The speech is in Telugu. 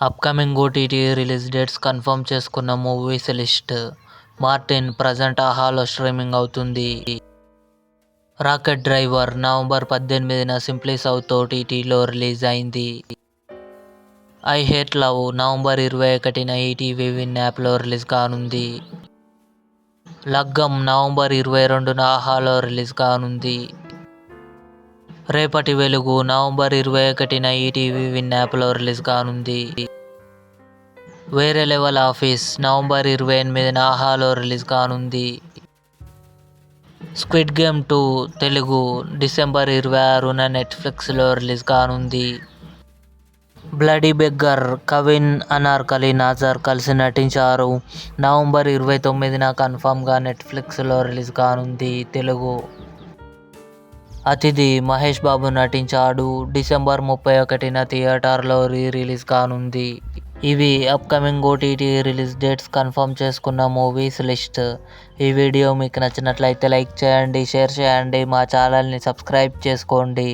Upcoming OTT release dates confirm చేసుకున్న మూవీస్ లిస్ట్. మార్టిన్ ప్రజెంట్ ఆహాలో స్ట్రీమింగ్ అవుతుంది. రాకెట్ డ్రైవర్ నవంబర్ 18న సింప్లీ సౌత్ ఓటీటీలో రిలీజ్ అయింది. ఐ హేట్ లవ్ నవంబర్ 21న ఈటీవీ విన్ యాప్లో రిలీజ్ కానుంది. లగ్గం నవంబర్ 22న ఆహాలో రిలీజ్ కానుంది. రేపటి వెలుగు నవంబర్ 21న ఈటీవీ విన్ యాప్లో రిలీజ్ కానుంది. వేరే లెవెల్ ఆఫీస్ నవంబర్ 28న ఆహాలో రిలీజ్ కానుంది. స్క్విడ్ గేమ్ 2 తెలుగు డిసెంబర్ 26న నెట్ఫ్లిక్స్లో రిలీజ్ కానుంది. బ్లడీ బెగ్గర్ కవిన్ అనార్కలి నాజర్ కలిసి నటించారు. నవంబర్ 29న కన్ఫర్మ్గా నెట్ఫ్లిక్స్లో రిలీజ్ కానుంది. తెలుగు. అతిథి మహేష్ బాబు నటించాడు. డిసెంబర్ 31న థియేటర్లో రిలీజ్ కానుంది. ఇవి upcoming OTT release dates confirm చేసుకున్న మూవీస్ లిస్ట్. ఈ వీడియో మీకు నచ్చినట్లయితే లైక్ చేయండి, షేర్ చేయండి, మా ఛానల్ని సబ్స్క్రైబ్ చేసుకోండి.